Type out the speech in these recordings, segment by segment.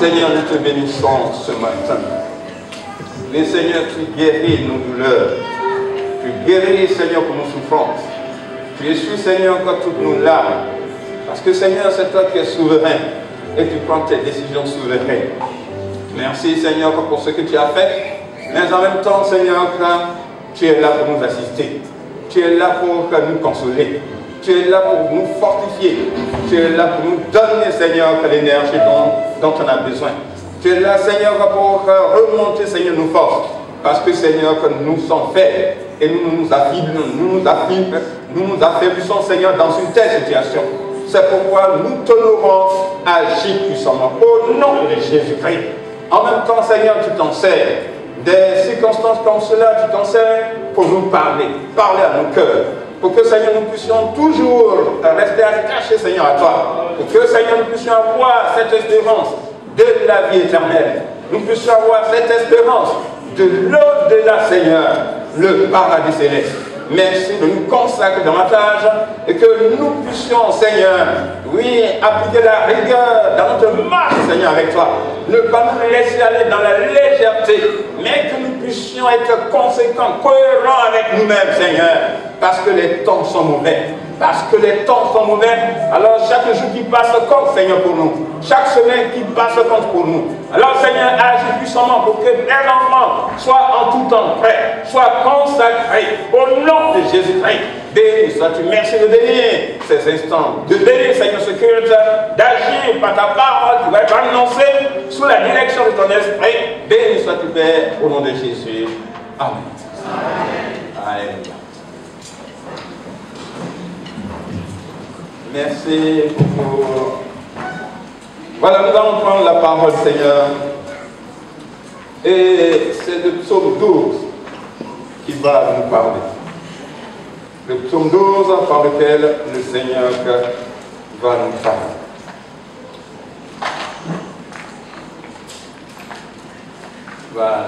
Seigneur, nous te bénissons ce matin. Mais Seigneur, tu guéris nos douleurs. Tu guéris, Seigneur, pour nos souffrances. Tu essuies, Seigneur, encore toutes nos larmes. Parce que, Seigneur, c'est toi qui es souverain. Et tu prends tes décisions souveraines. Merci, Seigneur, pour ce que tu as fait. Mais en même temps, Seigneur, tu es là pour nous assister. Tu es là pour nous consoler. Tu es là pour nous fortifier. Tu es là pour nous donner, Seigneur, l'énergie dont on a besoin. Tu es là, Seigneur, pour remonter, Seigneur, nos forces. Parce que, Seigneur, que nous sommes faibles et nous nous affaiblissons, Seigneur, dans une telle situation. C'est pourquoi nous t'honorons, agis puissamment. Au nom de Jésus-Christ. En même temps, Seigneur, tu t'en sers. Des circonstances comme cela, tu t'en sers pour nous parler à nos cœurs. Pour que, Seigneur, nous puissions toujours rester attachés, Seigneur, à toi. Pour que, Seigneur, nous puissions avoir cette espérance de la vie éternelle. Nous puissions avoir cette espérance de l'au-delà, Seigneur, le paradis céleste. Merci de nous consacrer davantage et que nous puissions, Seigneur, oui, appliquer la rigueur dans notre marche, Seigneur, avec toi. Ne pas nous laisser aller dans la légèreté, mais que nous puissions être conséquents, cohérents avec nous-mêmes, Seigneur, parce que les temps sont mauvais. Parce que les temps sont mauvais, alors chaque jour qui passe compte, Seigneur, pour nous. Chaque semaine qui passe compte pour nous. Alors, Seigneur, agis puissamment pour que les enfants soient en tout temps prêts, soient consacrés au nom de Jésus-Christ. Béni sois-tu. Merci de bénir ces instants, de bénir, Seigneur, ce culte, d'agir par ta parole qui va être annoncée sous la direction de ton esprit. Béni sois-tu, Père, au nom de Jésus. Amen. Amen. Merci pour... Voilà, nous allons prendre la parole, Seigneur. Et c'est le psaume 12 qui va nous parler. Le psaume 12 par lequel le Seigneur va nous parler. Voilà.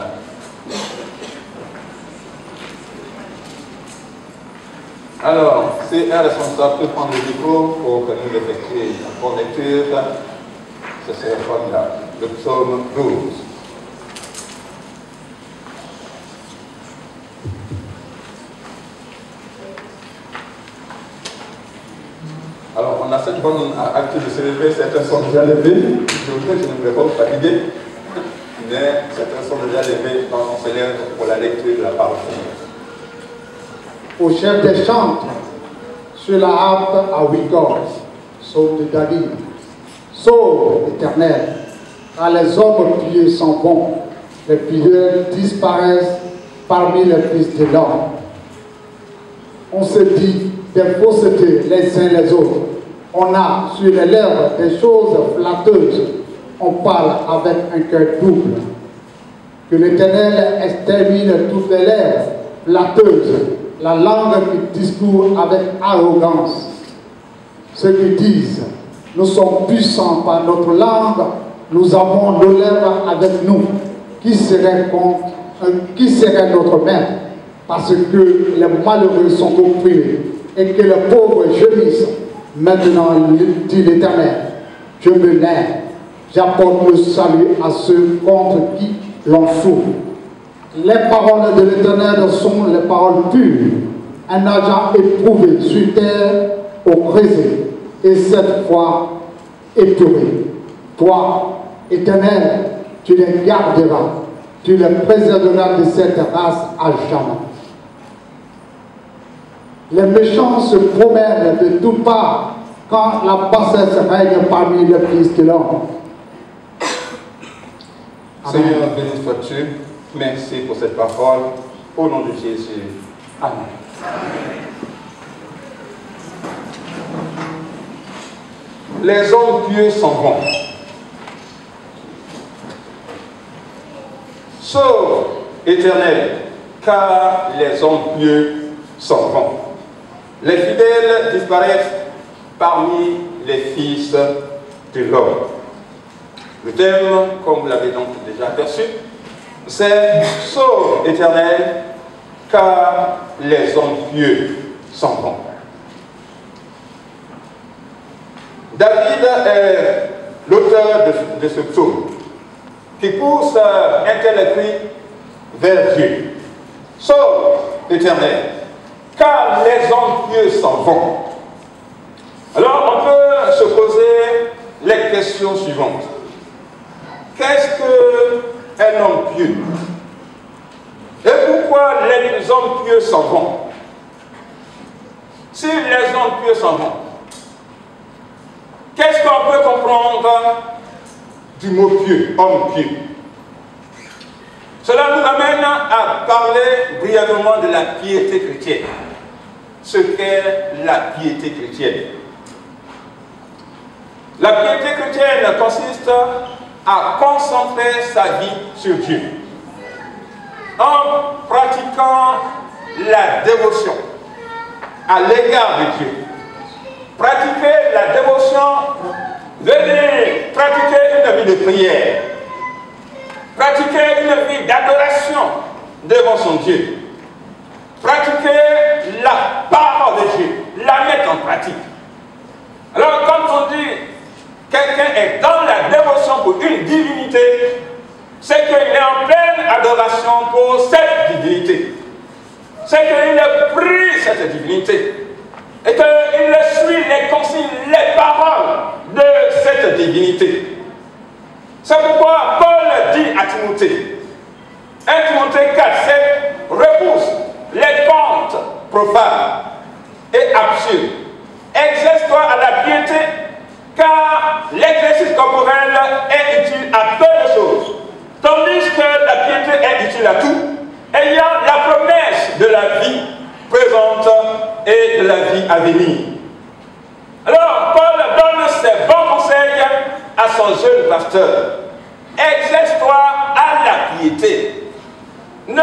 Alors, c'est un responsable de prendre le micro pour que nous effectuions la bonne lecture. Ce serait formidable. Le psaume 12. Alors, on a cette bonne habitude de se lever, certains sont déjà levés. Je ne voulais pas vous fatiguer, mais certains sont déjà levés quand on se lève pour la lecture de la parole de Dieu. Au chef des chantres, sur la harpe à 8 cordes, psaume de David. Sauve, Éternel, car les hommes pieux sont bons, les fidèles disparaissent parmi les fils de l'homme. On se dit des faussetés les uns les autres. On a sur les lèvres des choses flatteuses. On parle avec un cœur double. Que l'Éternel extermine toutes les lèvres flatteuses, la langue qui discourt avec arrogance. Ceux qui disent, nous sommes puissants par notre langue, nous avons nos lèvres avec nous. Qui serait notre maître? Parce que les malheureux sont opprimés et que les pauvres gémissent. Maintenant, dit l'Éternel, je me lève, j'apporte le salut à ceux contre qui l'on souffre. Les paroles de l'Éternel sont les paroles pures, un argent éprouvé sur terre au creuset, et cette fois épuré. Toi, Éternel, tu les garderas, tu les préserveras de cette race à jamais. Les méchants se promènent de toutes parts quand la bassesse règne parmi les fils de l'homme. Seigneur, béni sois-tu. Merci pour cette parole. Au nom de Jésus. Amen. Les hommes pieux sont bons. Sauve, Éternel, car les hommes pieux sont bons. Les fidèles disparaissent parmi les fils de l'homme. Le thème, comme vous l'avez donc déjà aperçu, c'est « Sauve, Éternel, car les hommes pieux sont bons ». David est l'auteur de ce psaume. qui pousse un tel esprit vers Dieu. Sauf l'Éternel, car les hommes pieux s'en vont. Alors on peut se poser les questions suivantes. Qu'est-ce qu'un homme pieux? Et pourquoi les hommes pieux s'en vont? Si les hommes pieux s'en vont, qu'est-ce qu'on peut comprendre du mot pieux, homme pieux? Cela nous amène à parler brièvement de la piété chrétienne. Ce qu'est la piété chrétienne. La piété chrétienne consiste à concentrer sa vie sur Dieu en pratiquant la dévotion à l'égard de Dieu. Pratiquer la dévotion veut dire pratiquer une vie de prière, pratiquer une vie d'adoration devant son Dieu, pratiquer la parole de Dieu, la mettre en pratique. Alors quand on dit quelqu'un est dans la dévotion pour une divinité, c'est qu'il est en pleine adoration pour cette divinité. C'est qu'il a pris cette divinité et qu'il suit les consignes, les paroles de cette divinité. C'est pourquoi Paul dit à Timothée, 1 Timothée 4:7, repousse les contes profanes et absurdes. Exerce-toi à la piété, car l'exercice corporel est utile à peu de choses, tandis que la piété est utile à tout, ayant la promesse de la vie présente et de la vie à venir. Alors, Paul donne ses bons conseils à son jeune pasteur. Exerce-toi à la piété. Ne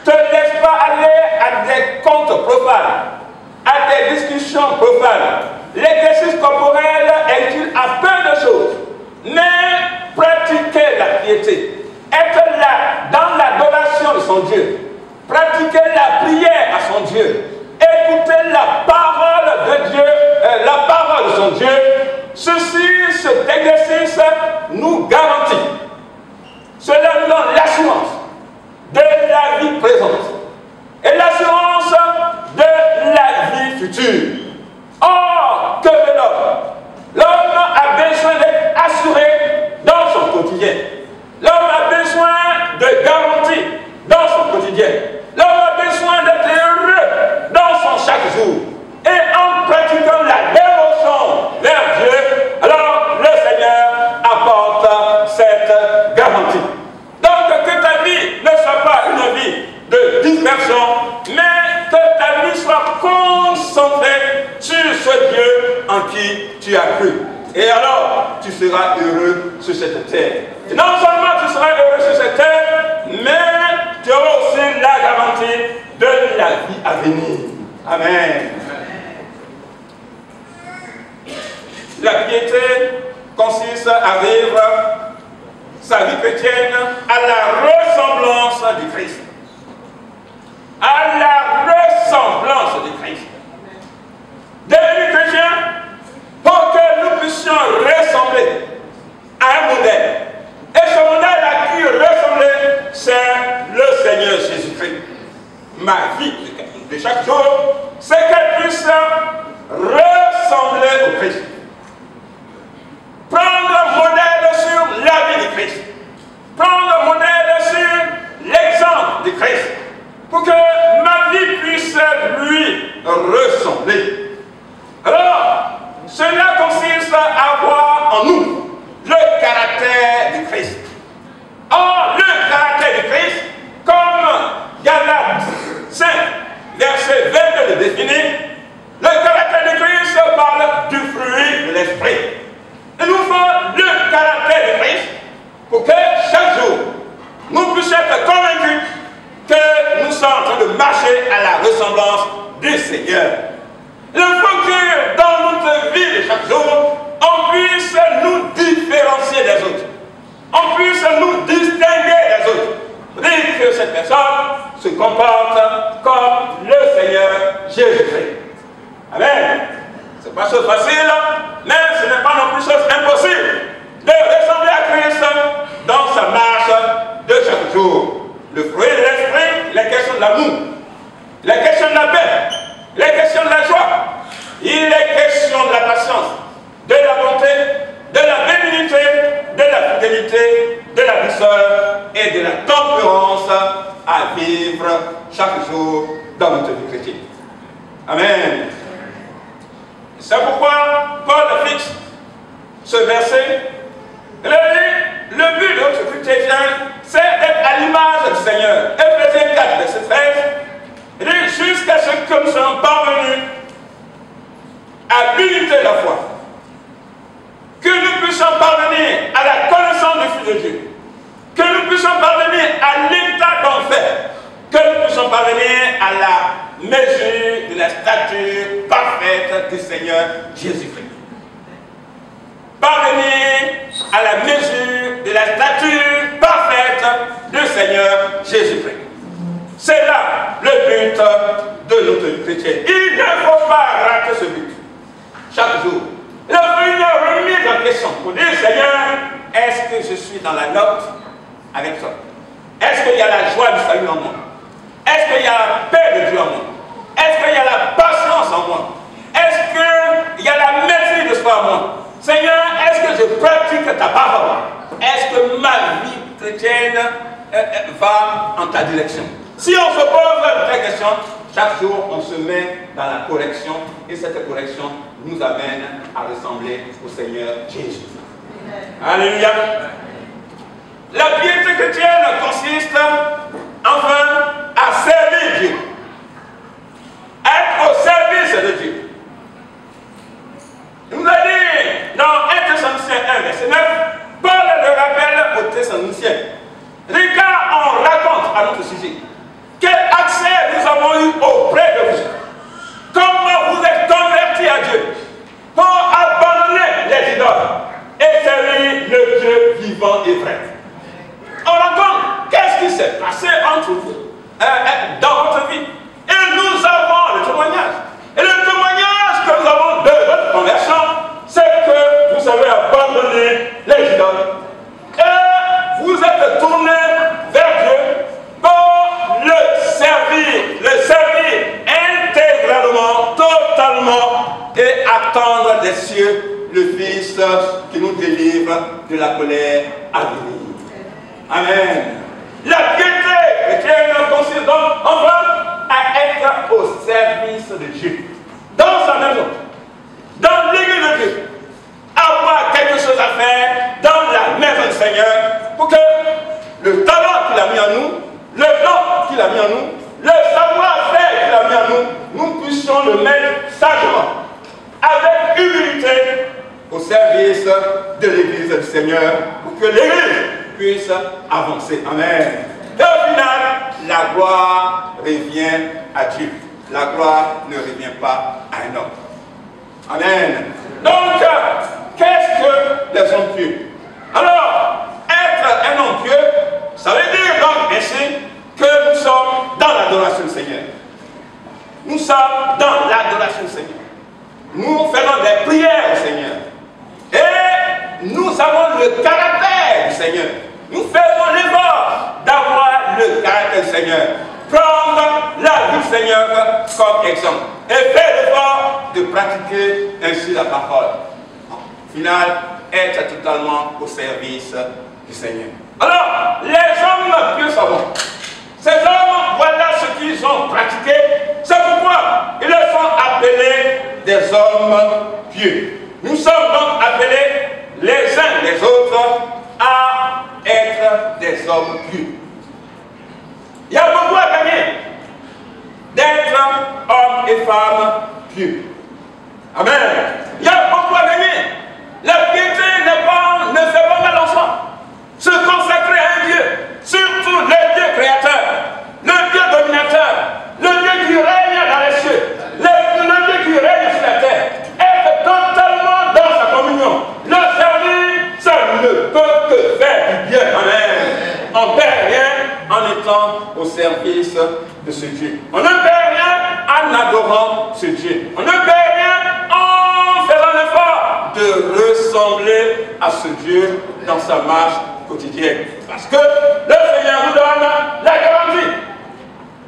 te laisse pas aller à des contes profanes, à des discussions profanes. L'exercice corporel est utile à peu de choses, mais pratiquer la piété, être là dans l'adoration de son Dieu, pratiquer la prière à son Dieu, écouter la parole de Dieu, la parole de son Dieu, cet exercice nous garantit. Cela nous donne l'assurance de la vie présente et l'assurance de la vie future. Or, que de l'homme? L'homme a besoin d'être assuré dans son quotidien. L'homme a besoin de garantie dans son quotidien. L'homme a besoin d'être heureux dans son chaque jour. Et en pratiquant la dévotion vers Dieu, alors le Seigneur apporte cette garantie. Donc que ta vie ne soit pas une vie de dispersion, mais que ta vie soit concentrée sur ce Dieu en qui tu as cru. Et alors, tu seras heureux sur cette terre. Et non seulement tu seras heureux sur cette terre, mais tu auras aussi la garantie de la vie à venir. Amen. La piété consiste à vivre sa vie chrétienne à la ressemblance du Christ. À la ressemblance du Christ. Devenir chrétien pour que nous puissions ressembler à un modèle. Et ce modèle à qui ressembler, c'est le Seigneur Jésus-Christ. Ma vie de chaque jour, c'est qu'elle puisse ressembler au Christ. Prendre modèle sur la vie du Christ. Prendre modèle sur l'exemple du Christ. Pour que ma vie puisse lui ressembler. Alors, cela consiste à avoir en nous le caractère du Christ. Or, le caractère du Christ, comme Galates 5, verset 22 le définit, le caractère du Christ parle du fruit de l'esprit. Il nous faut le caractère du Christ pour que chaque jour, nous puissions être convaincus que nous sommes en train de marcher à la ressemblance du Seigneur. Il faut que dans notre vie de chaque jour, on puisse nous différencier des autres. On puisse nous distinguer des autres. Dire que cette personne se comporte comme le Seigneur Jésus-Christ. Amen. Ce n'est pas chose facile, mais ce n'est pas non plus chose impossible de ressembler à Christ dans sa Le fruit de l'esprit, les questions de l'amour, les questions de la paix, les questions de la joie. Il est question de la patience, de la bonté, de la bénignité, de la fidélité, de la douceur et de la tempérance à vivre chaque jour dans notre vie chrétienne. Amen. C'est pourquoi Paul fixe ce verset. Il a dit, le but de notre vie chrétienne, c'est d'être à l'image du Seigneur. Éphésiens 4, verset 13. Il dit, jusqu'à ce que nous soyons parvenus à l'unité de la foi, que nous puissions parvenir à la connaissance du Fils de Dieu, que nous puissions parvenir à l'état d'enfer, que nous puissions parvenir à la mesure de la stature parfaite du Seigneur Jésus-Christ. Parvenir à la mesure de la stature parfaite du Seigneur Jésus-Christ. C'est là le but de notre vie chrétienne. Il ne faut pas rater ce but. Chaque jour, il faut une remise en question pour dire, Seigneur, est-ce que je suis dans la note avec toi? Est-ce qu'il y a la joie du salut en moi? Est-ce qu'il y a la paix de Dieu en moi? Est-ce qu'il y a la patience en moi? Est-ce qu'il y a la maîtrise de soi en moi? Seigneur, est-ce que je pratique ta parole? Est-ce que ma vie chrétienne va en ta direction? Si on se pose cette question, chaque jour on se met dans la correction et cette correction nous amène à ressembler au Seigneur Jésus. Alléluia. La piété chrétienne consiste enfin à servir Dieu, être au service de Dieu. Il nous a dit dans 1 Thessaloniciens 1, verset 9, Paul le rappelle aux Thessaloniciens. Car on raconte à notre sujet quel accès nous avons eu auprès de vous. Comment vous êtes convertis à Dieu pour abandonner les idoles et servir le Dieu vivant et vrai. On raconte qu'est-ce qui s'est passé entre vous, dans votre vie. Et nous avons le témoignage. Et le témoignage que nous avons de votre conversion, c'est que vous avez abandonné les idoles. Et vous êtes tourné vers Dieu pour le servir intégralement, totalement, et attendre des cieux le Fils qui nous délivre de la colère à venir. Amen. La piété chrétienne consiste donc enfin à être au service de Dieu, dans sa maison, dans l'église de Dieu, avoir quelque chose à faire dans la maison du Seigneur pour que le talent qu'il a mis en nous, le don qu'il a mis en nous, le savoir-faire qu'il a mis en nous, nous puissions le mettre sagement, avec humilité, au service de l'église du Seigneur, pour que l'église puisse avancer. Amen. Et au final, la gloire revient à Dieu. La gloire ne revient pas à un homme. Amen. Donc, qu'est-ce que les hommes pieux? Alors, être un homme pieux, ça veut dire donc ainsi que nous sommes dans l'adoration du Seigneur. Nous sommes dans l'adoration du Seigneur. Nous faisons des prières au Seigneur. Et nous avons le caractère du Seigneur. Nous faisons l'effort d'avoir le caractère du Seigneur. Prendre la vie du Seigneur comme exemple. Et faire l'effort de pratiquer ainsi la parole. Au final, être totalement au service du Seigneur. Alors, les hommes pieux savants. Ces hommes, voilà ce qu'ils ont pratiqué. C'est pourquoi ils sont appelés des hommes pieux. Nous sommes donc appelés les uns les autres à être des hommes pieux. Il y a beaucoup à gagner d'être hommes et femmes pieux. Amen. Il y a beaucoup à gagner. La piété ne fait pas mal en soi. Se consacrer à un Dieu, surtout le Dieu créateur, le Dieu dominateur, le Dieu qui règne dans les cieux, le Dieu qui règne sur la terre, être totalement dans sa communion. Le servir, ça ne peut que faire du bien. Amen. On ne perd rien en étant au service de ce Dieu. On ne perd rien en adorant ce Dieu. On ne perd rien en faisant l'effort de ressembler à ce Dieu dans sa marche quotidienne. Parce que le Seigneur nous donne la garantie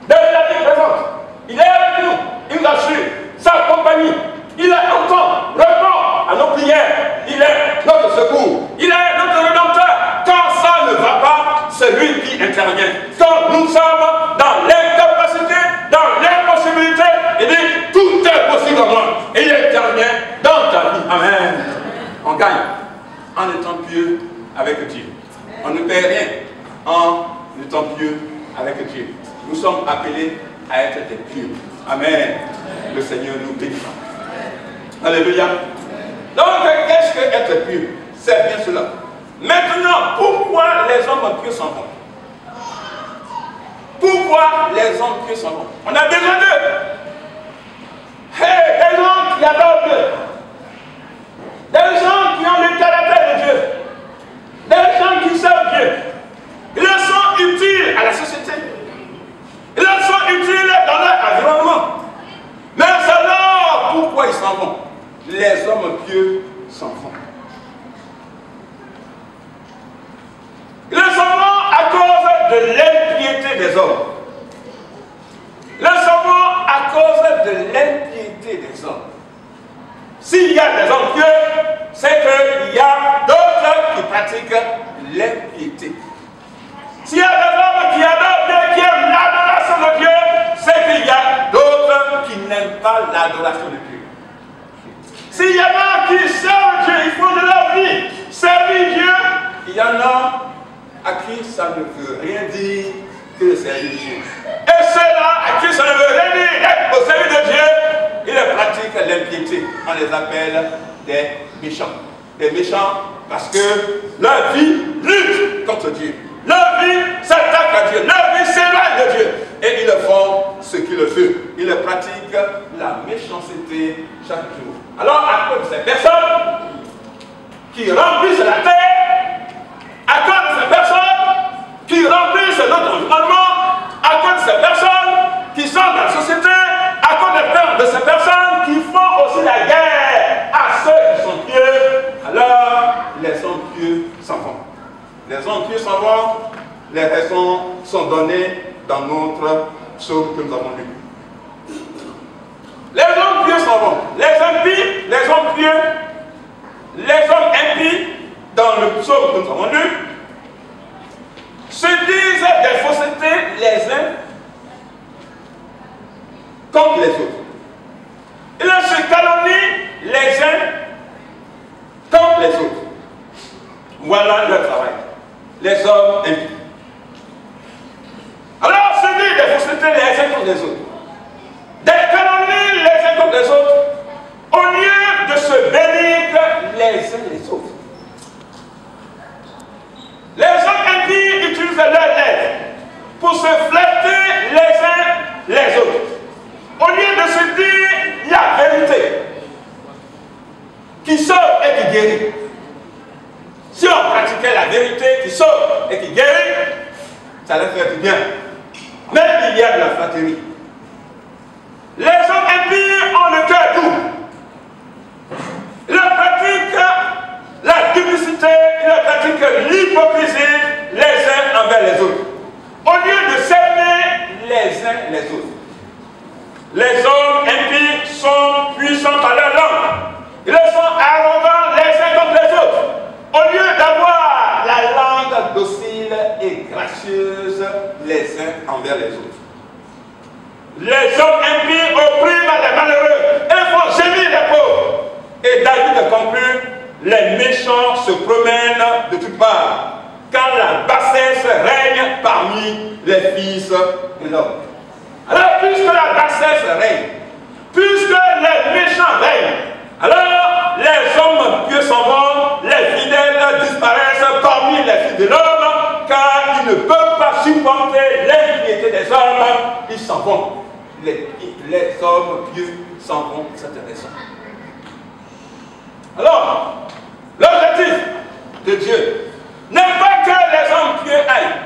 de la vie présente. Il est avec nous, il nous assure sa compagnie. Il entend, répond à nos prières. Il est notre secours. Il est notre rédempteur. Quand ça ne va pas, c'est lui qui intervient. Quand nous sommes dans l'incapacité, dans l'impossibilité, il dit tout est possible en moi. Et il intervient dans ta vie. Amen. On gagne en étant pieux avec Dieu. On ne perd rien en étant pieux avec Dieu. Nous sommes appelés à être des pieux. Amen. Le Seigneur nous bénit. Alléluia. Donc, qu'est-ce que être pieux? C'est bien cela. Maintenant, pourquoi les hommes pieux s'en vont? Pourquoi les hommes pieux s'en vont? On a besoin d'eux. Hey, des gens qui adorent Dieu. Des gens qui ont le caractère de Dieu. Des gens qui servent Dieu. Ils sont utiles à la société. Ils sont utiles dans leur environnement. Mais alors, pourquoi ils s'en vont? Les hommes pieux s'en vont. Ils s'en vont à cause de l'impiété des hommes. Ils s'en vont à cause de l'impiété des hommes. S'il y a des hommes pieux, c'est qu'il y a d'autres qui pratiquent l'impiété. S'il y a des hommes qui adorent Dieu, qui aiment l'adoration de Dieu, c'est qu'il y a d'autres qui n'aiment pas l'adoration de Dieu. S'il y en a qui servent Dieu, ils font de leur vie servir Dieu, il y en a à qui ça ne veut rien dire que de servir Dieu. Et ceux-là à qui ça ne veut rien dire d'être au service de Dieu, ils pratiquent l'impiété. On les appelle des méchants. Des méchants parce que leur vie lutte contre Dieu. Leur vie s'attaque à Dieu. Leur vie s'éloigne de Dieu. Et ils font ce qu'ils veulent. Ils pratiquent la méchanceté chaque jour. Alors, à cause de ces personnes qui remplissent la terre, à cause de ces personnes qui remplissent notre environnement, à cause de ces personnes qui sont dans la société, à cause de ces personnes qui font aussi la guerre à ceux qui sont pieux, alors les hommes pieux s'en vont. Les hommes pieux s'en vont, les raisons sont données dans notre psaume que nous avons lu. Les hommes pieux s'en vont. Les impies, les hommes pieux, les hommes impies, dans le psaume que nous avons lu, se disent des faussetés les uns contre les autres. Ils se calomnient les uns contre les autres. Voilà leur travail. Les hommes impies. Alors, se disent des faussetés les uns contre les autres. Des calomnies les uns contre les autres, au lieu de se bénir les uns les autres. Les hommes impies utilisent leurs lèvres pour se flatter les uns les autres. Au lieu de se dire la vérité, qui sauve et qui guérit. Si on pratiquait la vérité qui sauve et qui guérit, ça allait faire du bien. Mais il y a de la flatterie. Les hommes impies ont le cœur doux. Ils pratiquent la duplicité, ils pratiquent l'hypocrisie les uns envers les autres. Au lieu de s'aimer les uns les autres. Les hommes impies sont puissants par leur langue. Ils sont arrogants les uns contre les autres. Au lieu d'avoir la langue docile et gracieuse les uns envers les autres. Les hommes impies oppriment les malheureux et font gémir les pauvres. Et David conclut, les méchants se promènent de toutes parts, quand la bassesse règne parmi les fils de l'homme. Alors, puisque la bassesse règne, puisque les méchants règnent, alors les hommes pieux s'en vont, les fidèles disparaissent parmi les fils de l'homme, car ils ne peuvent pas supporter l'impiété des hommes, ils s'en vont. Les hommes pieux s'en vont, c'est intéressant. Alors, l'objectif de Dieu n'est pas que les hommes pieux aillent,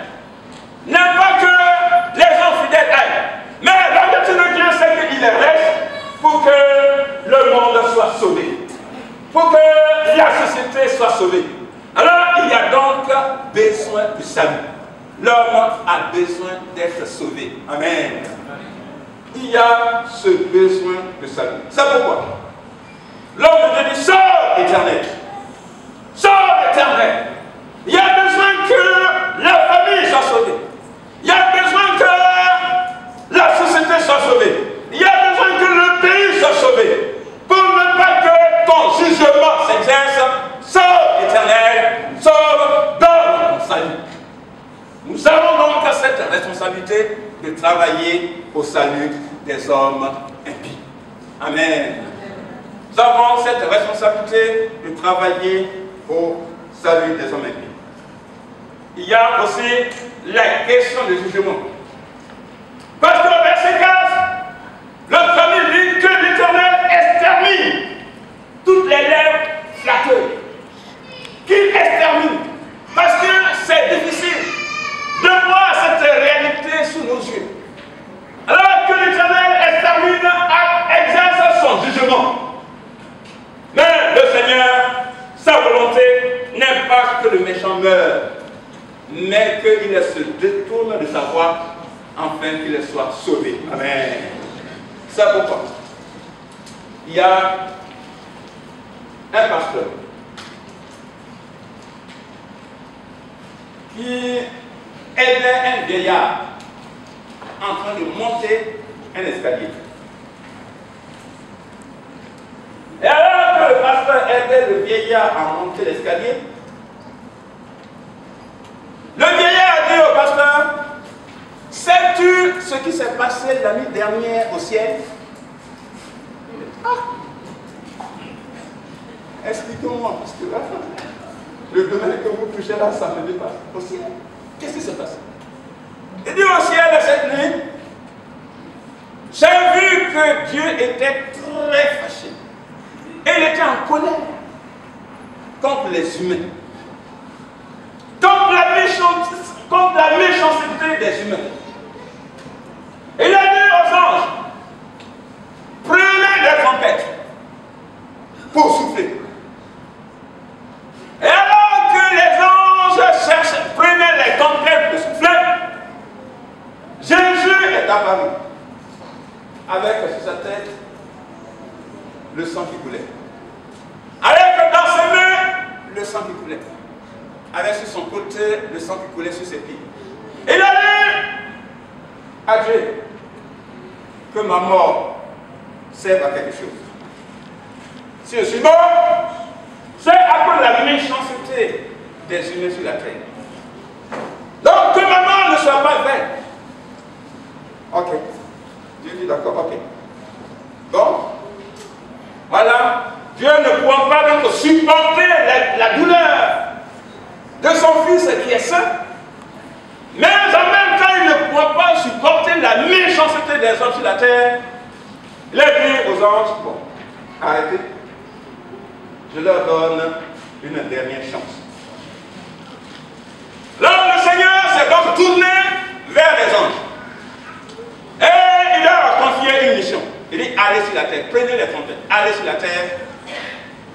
n'est pas que les hommes fidèles aillent, mais l'objectif de Dieu, c'est qu'il reste pour que le monde soit sauvé, pour que la société soit sauvée. Alors, il y a donc besoin besoin du salut. L'homme a besoin d'être sauvé. Amen. Il y a ce besoin de salut. C'est pourquoi l'homme de Dieu dit, sors éternel. Sors éternel. Il y a besoin que la famille soit sauvée. Il y a besoin que la société soit sauvée. Il y a besoin que le pays soit sauvé. Pour ne pas que ton jugement s'exerce. Sors éternel. Sors dans ton salut. Nous avons donc cette responsabilité de travailler au salut des hommes impies. Amen. Nous avons cette responsabilité de travailler au salut des hommes impies. Il y a aussi la question du jugement. Parce que au verset 4, le premier dit que l'Éternel extermine toutes les lèvres flatteuses. Qu'il extermine. Parce que c'est difficile de voir cette réalité sous nos yeux. Alors que l'Éternel extermine, exerce son jugement. Mais le Seigneur, sa volonté n'est pas que le méchant meure, mais qu'il se détourne de sa voie afin qu'il soit sauvé. Amen. C'est pourquoi il y a un pasteur qui aidait un vieillard en train de monter un escalier. Et alors que le pasteur aidait le vieillard à monter l'escalier, le vieillard a dit au pasteur, sais-tu ce qui s'est passé la nuit dernière au ciel? Ah. Expliquez-moi, parce que là, le domaine que vous touchez là, ça me dépasse. Au ciel, qu'est-ce qui s'est passé? Il dit au ciel cette nuit, j'ai vu que Dieu était très fâché. Et il était en colère contre les humains, contre la méchanceté des humains. Et il a dit aux anges, prenez des trompettes pour souffler. Et alors que les anges prenaient les trompettes pour souffler, Jésus est apparu avec sur sa tête le sang qui coulait. Avec dans ses mains le sang qui coulait. Avec sur son côté le sang qui coulait sur ses pieds. Il a dit à Dieu que ma mort serve à quelque chose. Si je suis mort, c'est à cause de la méchanceté des humains sur la terre. Donc que ma mort ne soit pas vaine. Ok. Dieu dit d'accord, ok. Bon. Voilà. Dieu ne pourra pas donc supporter la douleur de son fils qui est saint. Mais en même temps, il ne pourra pas supporter la méchanceté des hommes sur la terre. Il a dit aux anges, bon, arrêtez. Je leur donne une dernière chance. Là, le Seigneur s'est donc tourné vers les anges. Et il leur a confié une mission. Il dit, allez sur la terre, prenez les trompettes, allez sur la terre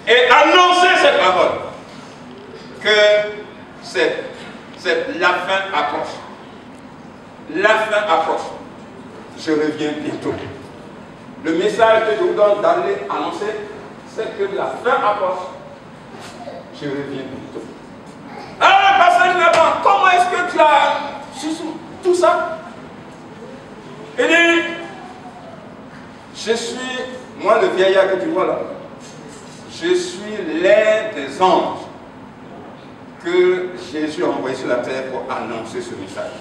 et annoncez cette parole. Que la fin approche. La fin approche. Je reviens bientôt. Le message que je vous donne d'aller annoncer, c'est que la fin approche. Je reviens bientôt. Ah, pasteur Nathan, comment est-ce que tu as su tout ça? Il dit, je suis, moi le vieillard que tu vois là, je suis l'un des anges que Jésus a envoyé sur la terre pour annoncer ce message.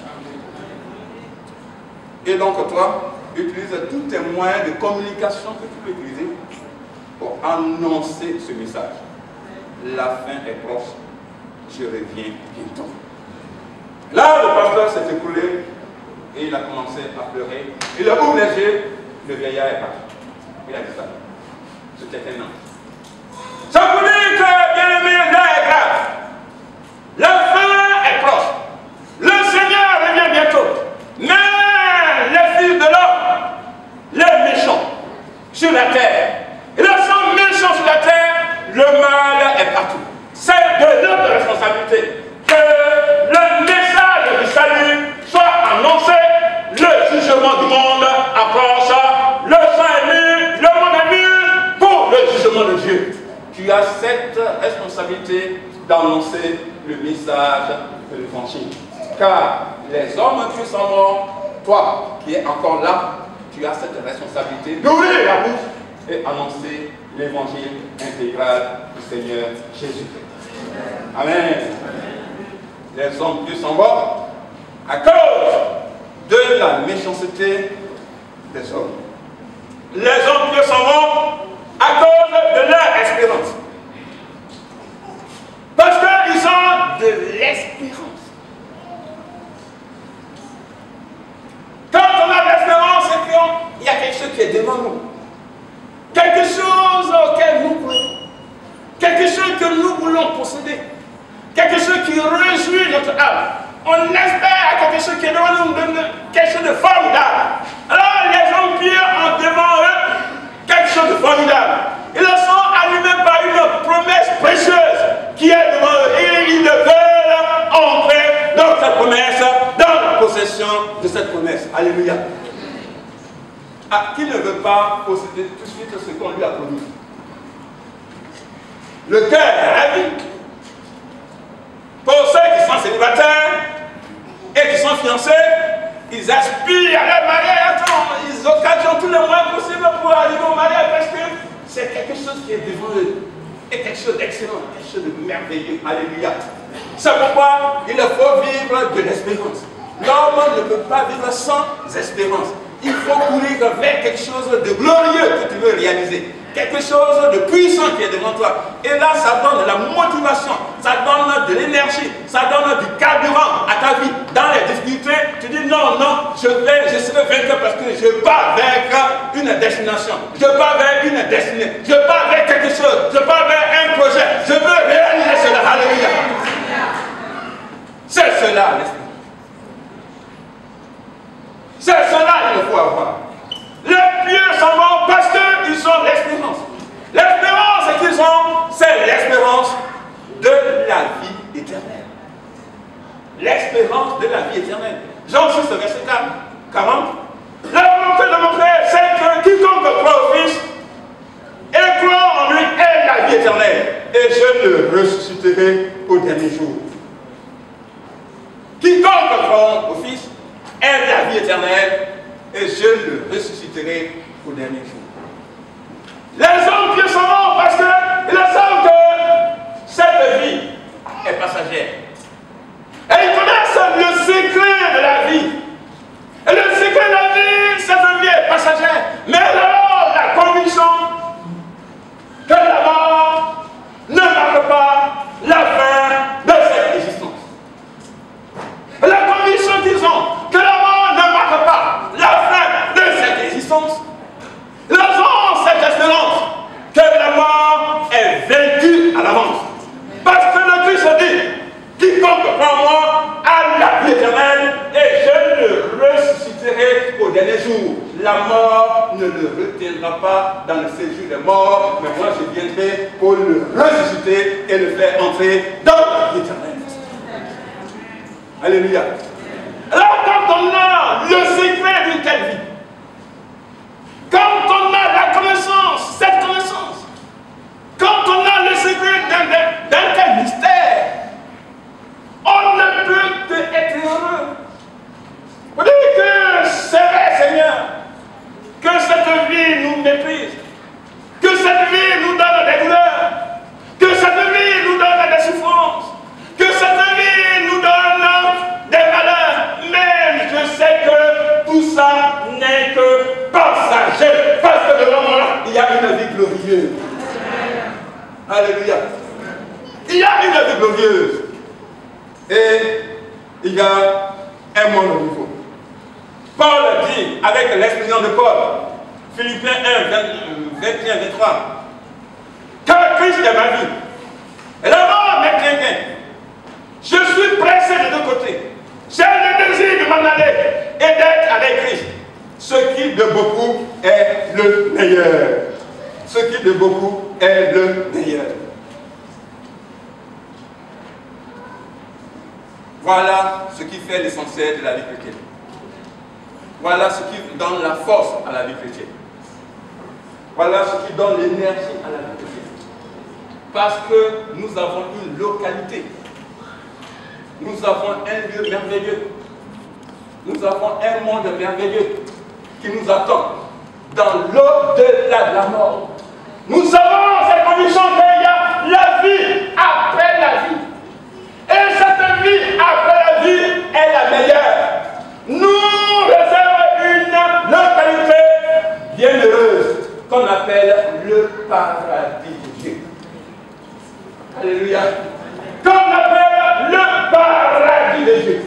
Et donc toi, utilise tous tes moyens de communication que tu peux utiliser pour annoncer ce message. La fin est proche, je reviens bientôt. Là, le pasteur s'est écoulé et il a commencé à pleurer. Il a ouvert les yeux, le vieillard est parti. Il a dit ça. C'était un ange. Ça vous dit que, bien aimé, là est grave. La fin est proche. Le Seigneur revient bientôt. Mais les fils de l'homme, les méchants sur la terre, et là sont méchants sur la terre, le mal est partout. C'est de notre responsabilité que le monde approche, le sang est mûr, le monde est mûr pour le jugement de Dieu. Tu as cette responsabilité d'annoncer le message de l'évangile. Car les hommes qui sont morts, toi qui es encore là, tu as cette responsabilité d'ouvrir la bouche et annoncer l'évangile intégral du Seigneur Jésus-Christ. Amen. Les hommes qui sont morts à cause de la méchanceté des hommes. Les hommes qui sont morts à cause de leur espérance. Parce qu'ils ont de l'espérance. Quand on a de l'espérance, c'est qu'il y a quelque chose qui est devant nous. Quelque chose auquel nous croyons. Quelque chose que nous voulons posséder. Quelque chose qui réjouit notre âme. On espère quelque chose qui est devant nous, quelque chose de formidable. Alors les hommes pieux ont devant eux quelque chose de formidable. Ils sont animés par une promesse précieuse qui est devant eux. Et ils veulent entrer dans cette promesse, dans la possession de cette promesse. Alléluia. Ah, qui ne veut pas posséder tout de suite ce qu'on lui a promis? Le cœur, la vie. Pour ceux qui sont célibataires et qui sont fiancés, ils aspirent à leur mariage. Ils occasionnent tous les moyens possibles pour arriver au mariage parce que c'est quelque chose qui est devant eux. Et quelque chose d'excellent, quelque chose de merveilleux. Alléluia. C'est pourquoi il faut vivre de l'espérance. L'homme ne peut pas vivre sans espérance. Il faut courir vers quelque chose de glorieux que tu veux réaliser. Quelque chose de puissant qui est devant toi. Et là, ça donne de la motivation, ça donne de l'énergie, ça donne du carburant à ta vie. Dans les difficultés, tu dis non, non, je serai vainqueur parce que je pars vers une destination. Je pars vers une destinée. Je pars vers quelque chose. Je pars vers un projet. Je veux réaliser cela. Alléluia. C'est cela, l'esprit. C'est cela qu'il faut avoir. Les pieux sont morts parce qu'ils ont l'espérance. L'espérance qu'ils ont, c'est l'espérance de la vie éternelle. L'espérance de la vie éternelle. Jean 6, verset 40. La volonté de mon Père, c'est que quiconque croit au Fils et croit en lui ait la vie éternelle. Et je le ressusciterai au dernier jour. Quiconque croit au Fils ait la vie éternelle. Et je le ressusciterai au dernier jour. Les hommes pieux sont morts parce qu'ils savent que cette vie est passagère. Et ils connaissent le secret de la vie. Et le secret de la vie, cette vie est passagère. Mais alors, la conviction que la mort ne marque pas la fin de cette existence. La conviction qu'ils ont que la mort ne marque pas la fin de cette existence. Ils ont cette espérance que la mort est vaincue à l'avance. Parce que le Christ dit, quiconque croit en moi a la vie éternelle et je le ressusciterai au dernier jour. La mort ne le retiendra pas dans le séjour des morts, mais moi je viendrai pour le ressusciter et le faire entrer dans la vie éternelle. Alléluia. Alors quand on a le secret d'une telle vie, quand on a la connaissance, cette connaissance, quand on a le secret d'un tel mystère, on ne peut que être heureux. Vous dites que c'est vrai, Seigneur, que cette vie nous méprise, que cette vie nous donne des douleurs, que cette vie nous donne des souffrances, que cette vie nous donne des malheurs, mais je sais que tout ça n'est que passager, parce que devant moi, il y a une vie glorieuse. Alléluia. Il y a une vie glorieuse. Et il y a un monde nouveau. Paul dit, avec l'expression de Paul, Philippiens 1, 21, 23, que Christ est ma vie. Et la mort m'est quelqu'un. Je suis pressé de deux côtés. J'ai le désir de m'en aller et d'être avec Christ. Ce qui de beaucoup est le meilleur. Ce qui de beaucoup est le meilleur. Voilà ce qui fait l'essentiel de la vie chrétienne. Voilà ce qui donne la force à la vie chrétienne. Voilà ce qui donne l'énergie à la vie chrétienne. Parce que nous avons une localité. Nous avons un lieu merveilleux. Nous avons un monde merveilleux qui nous attend dans l'au-delà de la mort. Nous avons cette conviction qu'il y a la vie après la vie. Et cette vie après la vie est la meilleure. Nous réservons une localité bienheureuse qu'on appelle le paradis de Dieu. Alléluia. Qu'on appelle le paradis de Dieu.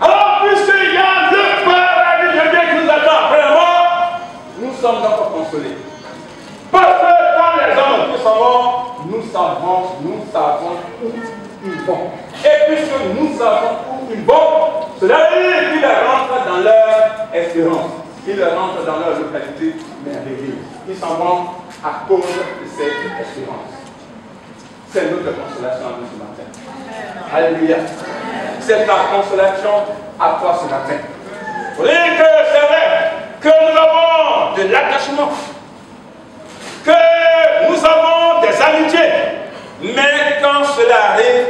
Alors, puisqu'il y a le paradis de Dieu qui nous attend après la mort, nous sommes encore consolés. Parce que quand les hommes qui s'en vont, nous savons où ils vont. Et puisque nous savons où ils vont, cela veut dire qu'ils rentrent dans leur espérance. Ils rentrent dans leur localité merveilleuse. Ils s'en vont à cause de cette espérance. C'est notre consolation à nous ce matin. Alléluia. C'est ta consolation à toi ce matin. Vous voyez que c'est vrai que nous avons de l'attachement, que nous avons des amitiés, mais quand cela arrive,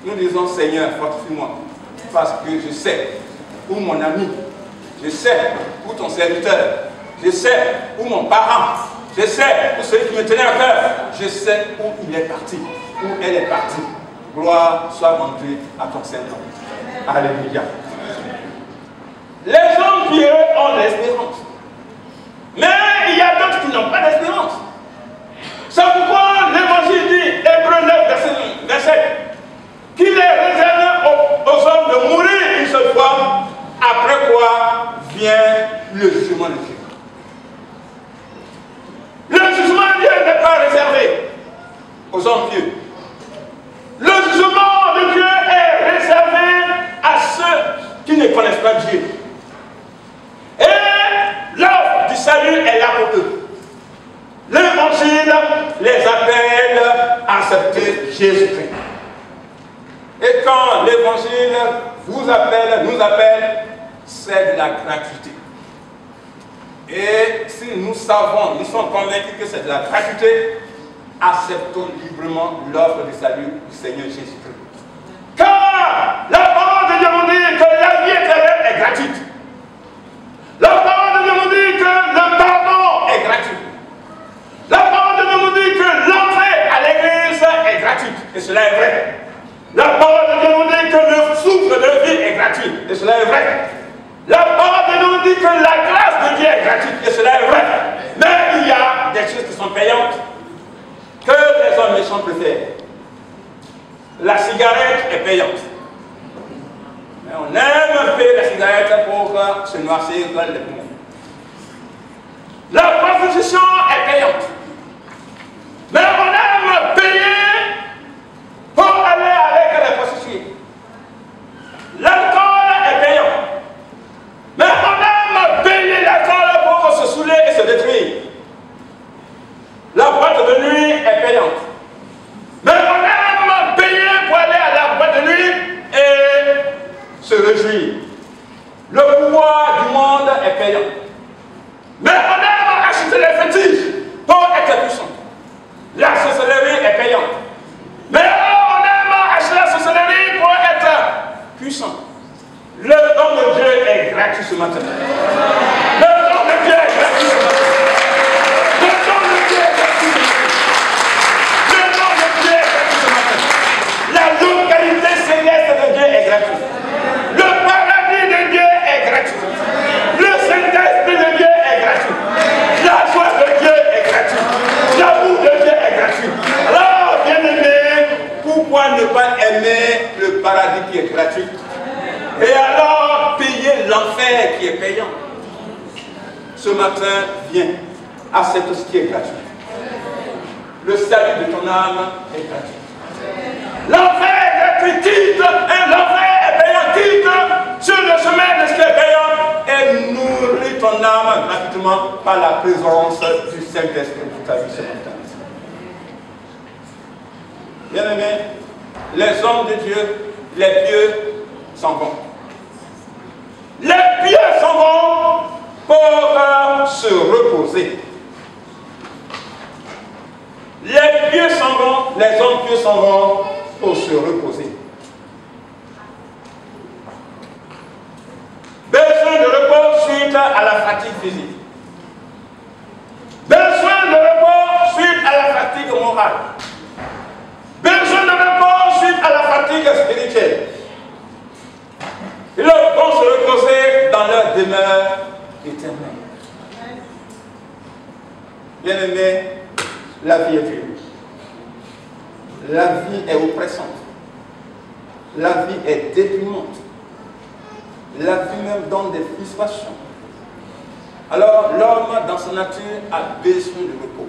nous disons Seigneur, fortifie-moi, parce que je sais où mon ami, je sais où ton serviteur, je sais où mon parent, je sais où celui qui me tenait à cœur, je sais où il est parti, où elle est partie. Gloire soit rendue à ton Saint-Nom. Alléluia. Les hommes pieux ont l'espérance. Mais il y a d'autres qui n'ont pas d'espérance. C'est pourquoi l'Évangile dit, Hébreux 9, verset, qu'il est réservé aux hommes de mourir une seule fois, après quoi vient le jugement de Dieu. Le jugement de Dieu n'est pas réservé aux hommes pieux. Le jugement de Dieu est réservé à ceux qui ne connaissent pas Dieu. Et l'offre du salut est là pour eux. L'Évangile les appelle à accepter Jésus-Christ. Et quand l'Évangile vous appelle, nous appelle, c'est de la gratuité. Et si nous savons, nous sommes convaincus que c'est de la gratuité, acceptons librement l'offre du salut du Seigneur Jésus-Christ. Car la parole de Dieu nous dit que la vie éternelle est gratuite. La parole de Dieu nous dit que le pardon est gratuit. La parole de Dieu nous dit que l'entrée à l'église est gratuite. Et cela est vrai. La parole de Dieu nous dit que le souffle de vie est gratuit. Et cela est vrai. La parole de Dieu nous dit que la grâce de Dieu est gratuite. Et cela est vrai. Mais il y a des choses qui sont payantes que les hommes méchants préfèrent. La cigarette est payante. Mais on aime payer la cigarette pour se noircir les poumons. La prostitution est payante. Mais on aime payer pour aller avec les prostituées. L'alcool est payant. Mais on aime payer l'alcool pour se saouler et se détruire. La boîte de nuit est payante. Mais on aime payer pour aller à la boîte de nuit et se réjouir. Le pouvoir du monde est payant. Mais on aime acheter les fétiches pour être puissant. La sorcellerie est payante. Mais on aime acheter la sorcellerie pour être puissant. Le don de Dieu est gratuit ce matin. Le don de Dieu est gratuit ce matin. Le don de Dieu est gratuit ce matin. Le don de Dieu est gratuit ce matin. La localité céleste de Dieu est gratuite. Le paradis de Dieu est gratuit. Le Saint-Esprit de Dieu est gratuit. La joie de Dieu est gratuite. L'amour de Dieu est gratuit. Alors, bien-aimés, pourquoi ne pas aimer le paradis qui est gratuit? Et alors, payer l'enfer qui est payant. Ce matin, viens, accepte ce qui est gratuit. Le salut de ton âme est gratuit. L'enfer est gratuit, quitte, l'enfer est payant, quitte sur le chemin de ce qui est payant et nourris ton âme gratuitement par la présence du Saint-Esprit pour ta vie ce matin. Bien-aimés, les hommes de Dieu, les pieux s'en vont. Les pieux s'en vont pour se reposer. Les pieux s'en vont, les hommes pieux s'en vont pour se reposer. Besoin de repos suite à la fatigue physique. Besoin de repos suite à la fatigue morale. Besoin de repos suite à la fatigue spirituelle. Ils vont se reposer dans leur demeure éternelle. Bien-aimés, la vie est dure. La vie est oppressante. La vie est déprimante. La vie même donne des frustrations. Alors, l'homme, dans sa nature, a besoin de repos.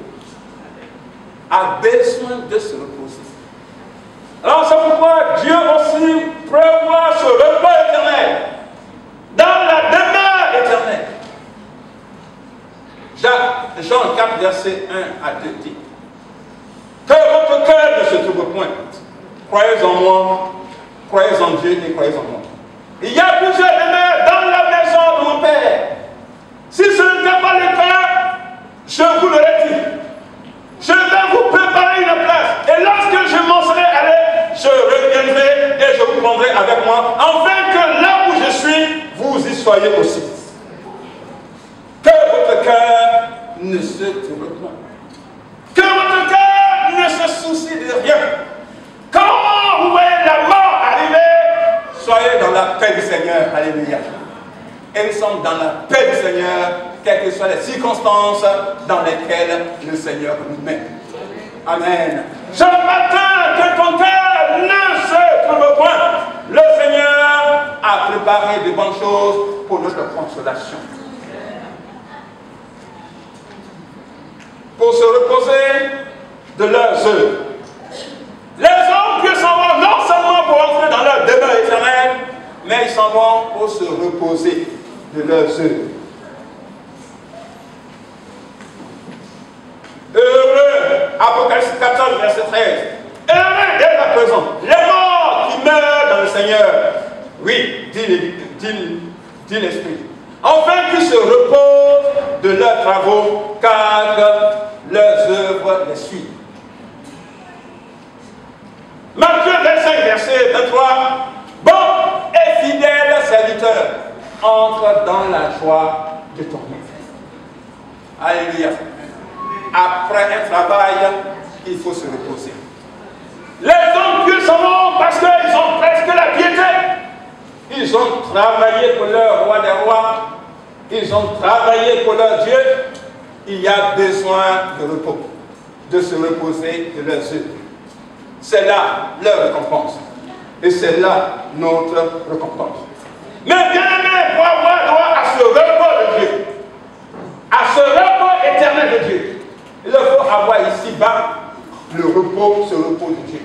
A besoin de se reposer. Alors, c'est pourquoi Dieu aussi prévoit ce repos éternel dans la demeure éternelle. Jean 4, verset 1 à 2 dit que votre cœur ne se trouve point. Croyez en moi, croyez en Dieu et croyez en moi. Il y a plusieurs demeures dans la maison de mon Père. Si ce n'était pas le cas, je vous l'aurais dit. Je vais vous préparer une place. Et lorsque je m'en serai allé, je reviendrai et je vous prendrai avec moi, afin que là où je suis, vous y soyez aussi. Que votre cœur ne se trouble point. Que votre cœur ne se soucie de rien. Quand vous voyez la mort arriver, soyez dans la paix du Seigneur. Alléluia. Et nous sommes dans la paix du Seigneur, quelles que soient les circonstances dans lesquelles le Seigneur nous met. Amen. Ce matin, que ton cœur ne se trouve point. Le Seigneur a préparé de bonnes choses pour notre consolation. Pour se reposer de leurs œuvres. Les hommes qui s'en vont non seulement pour entrer dans leur demeure éternelle, mais ils s'en vont pour se reposer de leurs œuvres. Heureux, Apocalypse 14, verset 13. Heureux dès à présent, les morts qui meurent dans le Seigneur. Oui, dit l'Esprit. Enfin qu'ils se reposent de leurs travaux, car leurs œuvres les suivent. Matthieu 25, verset 23. Bon et fidèle serviteur, entre dans la joie de ton maître. Alléluia. Après un travail, il faut se reposer. Les hommes pieux s'en vont parce qu'ils ont presque la piété. Ils ont travaillé pour leur roi des rois. Ils ont travaillé pour leur Dieu. Il y a besoin de repos, de se reposer de leurs œuvres. C'est là leur récompense. Et c'est là notre récompense. Mais bien aimé, pour avoir droit à ce repos de Dieu, à ce repos éternel de Dieu, il faut avoir ici-bas le repos, ce repos de Dieu.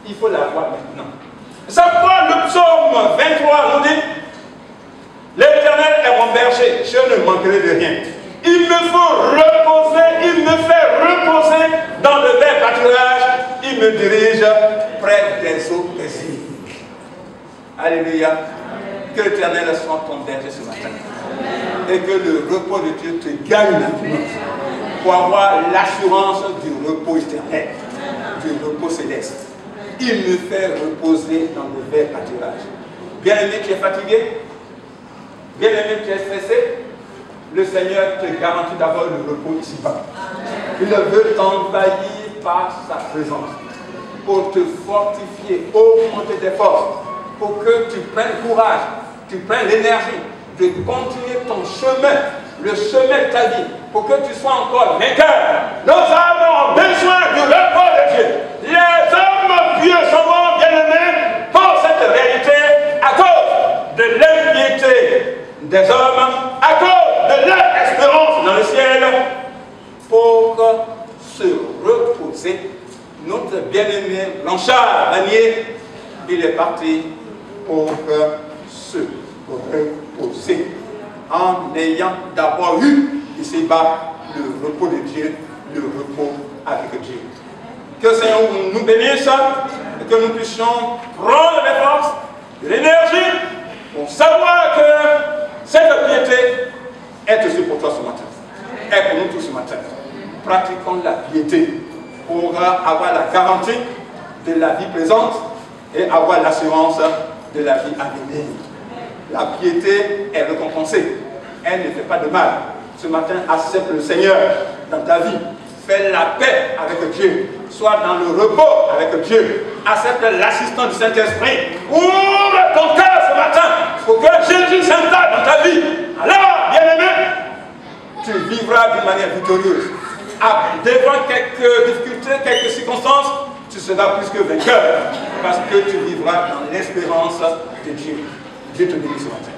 Il faut l'avoir maintenant. C'est pourquoi le psaume 23 nous dit: l'Éternel est mon berger, je ne manquerai de rien. Il me faut reposer, il me fait reposer dans le vert pâturage, il me dirige près des eaux paisibles. Alléluia. Que l'Éternel soit ton berger ce matin. Et que le repos de Dieu te gagne maintenant pour avoir l'assurance du repos éternel, du repos céleste. Il me fait reposer dans le vert pâturage. Bien-aimé, tu es fatigué? Bien-aimé, tu es stressé? Le Seigneur te garantit d'avoir le repos ici-bas. Il veut t'envahir par sa présence pour te fortifier, augmenter tes forces, pour que tu prennes courage, tu prennes l'énergie de continuer ton chemin, le chemin de ta vie, pour que tu sois encore vainqueur. Nous avons besoin du repos de Dieu. Les hommes pieux sont bien-aimés pour cette réalité à cause de l'impiété des hommes, à cause de leur espérance dans le ciel, pour se reposer. Notre bien-aimé Blanchard Vanier, il est parti pour se reposer en ayant d'abord eu ici-bas le repos de Dieu, le repos avec Dieu. Que le Seigneur nous bénisse et que nous puissions prendre les forces, de l'énergie pour savoir que cette piété est aussi pour toi ce matin. Est pour nous tous ce matin. Pratiquons la piété pour avoir la garantie de la vie présente et avoir l'assurance de la vie à venir. La piété est récompensée. Elle ne fait pas de mal. Ce matin, accepte le Seigneur dans ta vie. Fais la paix avec Dieu. Sois dans le repos avec Dieu. Accepte l'assistance du Saint-Esprit. Ouvre ton cœur ce matin pour que Jésus s'installe dans ta vie. Alors, bien-aimé, tu vivras d'une manière victorieuse. Devant quelques difficultés, quelques circonstances, tu seras plus que vainqueur. Parce que tu vivras dans l'espérance de Dieu. Dieu te bénisse ce matin.